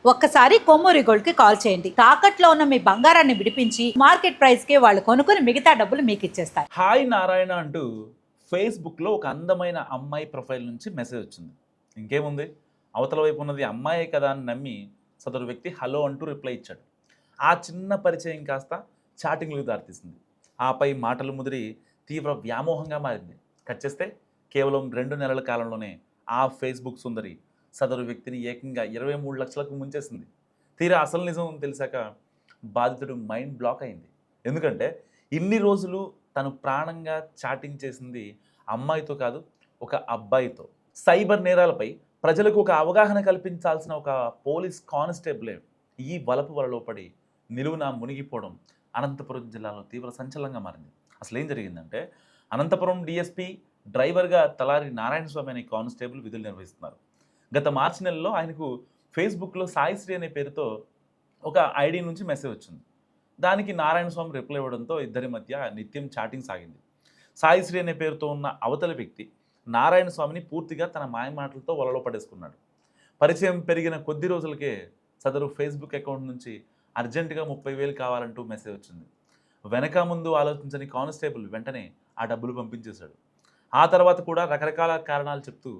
ఒక్కసారి కొమ్మూరి గోల్డ్ కి కాల్ చేయండి. తాకట్లో ఉన్న మీ బంగారాన్ని విడిపించి మార్కెట్ ప్రైస్ కి వాళ్ళు కొనుక్కుని మిగతా డబ్బులు మీకు ఇచ్చేస్తారు. హాయ్ నారాయణ అంటూ ఫేస్బుక్లో ఒక అందమైన అమ్మాయి ప్రొఫైల్ నుంచి మెసేజ్ వచ్చింది. ఇంకేముంది, అవతల వైపు ఉన్నది అమ్మాయే కదా అని నమ్మి సదరు వ్యక్తి హలో అంటూ రిప్లై ఇచ్చాడు. ఆ చిన్న పరిచయం కాస్త చాటింగ్లకు దారితీసింది. ఆపై మాటలు ముదిరి తీవ్ర వ్యామోహంగా మారింది. కట్ చేస్తే కేవలం 2 నెలల కాలంలోనే ఆ ఫేస్బుక్ సుందరి సదరు వ్యక్తిని ఏకంగా 23 లక్షలకు ముంచేసింది. తీరా అసలు నిజం తెలిసాక బాధితుడు మైండ్ బ్లాక్ అయింది. ఎందుకంటే ఇన్ని రోజులు తను ప్రాణంగా చాటింగ్ చేసింది అమ్మాయితో కాదు, ఒక అబ్బాయితో. సైబర్ నేరాలపై ప్రజలకు ఒక అవగాహన కల్పించాల్సిన ఒక పోలీస్ కానిస్టేబులే ఈ వలపు వలలో పడి నిలువున మునిగిపోవడం అనంతపురం జిల్లాలో తీవ్ర సంచలనంగా మారింది. అసలు ఏం జరిగిందంటే, అనంతపురం డిఎస్పీ డ్రైవర్గా తలారి నారాయణ స్వామి అనే కానిస్టేబుల్ విధులు నిర్వహిస్తున్నారు. గత మార్చి నెలలో ఆయనకు ఫేస్బుక్లో సాయిశ్రీ అనే పేరుతో ఒక ఐడి నుంచి మెసేజ్ వచ్చింది. దానికి నారాయణ స్వామి రిప్లై ఇవ్వడంతో ఇద్దరి మధ్య నిత్యం చాటింగ్ సాగింది. సాయిశ్రీ అనే పేరుతో ఉన్న అవతలి వ్యక్తి నారాయణ స్వామిని పూర్తిగా తన మాయమాటలతో వలలో పడేసుకున్నాడు. పరిచయం పెరిగిన కొద్ది రోజులకే సదరు ఫేస్బుక్ అకౌంట్ నుంచి అర్జెంటుగా 30,000 కావాలంటూ మెసేజ్ వచ్చింది. వెనక ముందు ఆలోచించని కానిస్టేబుల్ వెంటనే ఆ డబ్బులు పంపించేశాడు. ఆ తర్వాత కూడా రకరకాల కారణాలు చెప్తూ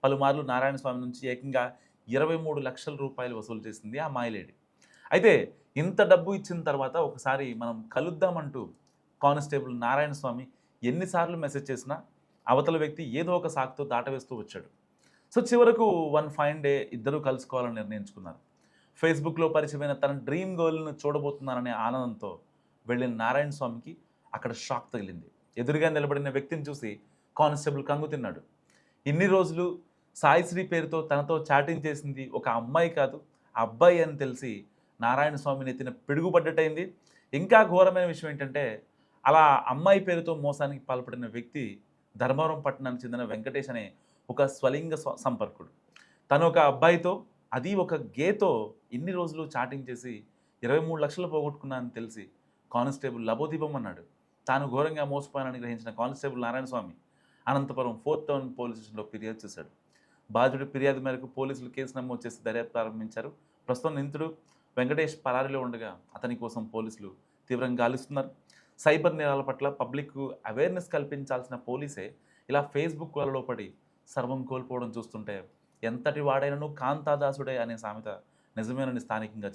పలుమార్లు నారాయణ స్వామి నుంచి ఏకంగా 23 లక్షల రూపాయలు వసూలు చేసింది ఆ మాయలేడి. అయితే ఇంత డబ్బు ఇచ్చిన తర్వాత ఒకసారి మనం కలుద్దామంటూ కానిస్టేబుల్ నారాయణ స్వామి ఎన్నిసార్లు మెసేజ్ చేసినా అవతల వ్యక్తి ఏదో ఒక సాకుతో దాటవేస్తూ వచ్చాడు. సో చివరకు వన్ ఫైన్ డే ఇద్దరూ కలుసుకోవాలని నిర్ణయించుకున్నారు. ఫేస్బుక్లో పరిచయమైన తన డ్రీమ్ గర్ల్ను చూడబోతున్నారనే ఆనందంతో వెళ్ళిన నారాయణ స్వామికి అక్కడ షాక్ తగిలింది. ఎదురుగా నిలబడిన వ్యక్తిని చూసి కానిస్టేబుల్ కంగు తిన్నాడు. ఇన్ని రోజులు సాయిశ్రీ పేరుతో తనతో చాటింగ్ చేసింది ఒక అమ్మాయి కాదు, ఆ అబ్బాయి అని తెలిసి నారాయణ స్వామి నెత్తిన పిడుగుపడ్డట్టయింది. ఇంకా ఘోరమైన విషయం ఏంటంటే, అలా అమ్మాయి పేరుతో మోసానికి పాల్పడిన వ్యక్తి ధర్మవరం పట్టణానికి చెందిన వెంకటేష్ అనే ఒక స్వలింగ సంపర్కుడు. తను ఒక అబ్బాయితో, అది ఒక గేతో ఇన్ని రోజులు చాటింగ్ చేసి 23 లక్షలు పోగొట్టుకున్నా అని తెలిసి కానిస్టేబుల్ లబోదీపం అన్నాడు. తాను ఘోరంగా మోసపోయానని గ్రహించిన కానిస్టేబుల్ నారాయణ స్వామి అనంతపురం 4th టౌన్ పోలీస్ స్టేషన్లో ఫిర్యాదు చేశాడు. బాధితుడి ఫిర్యాదు మేరకు పోలీసులు కేసు నమోదు చేసి దర్యాప్తు ప్రారంభించారు. ప్రస్తుతం నిందితుడు వెంకటేష్ పరారీలో ఉండగా అతని కోసం పోలీసులు తీవ్రంగా గాలిస్తున్నారు. సైబర్ నేరాల పట్ల పబ్లిక్ అవేర్నెస్ కల్పించాల్సిన పోలీసే ఇలా ఫేస్బుక్ వలలో పడి సర్వం కోల్పోవడం చూస్తుంటే ఎంతటి వాడైనను కాంతాదాసుడే అనే సామెత నిజమేనని స్థానికంగా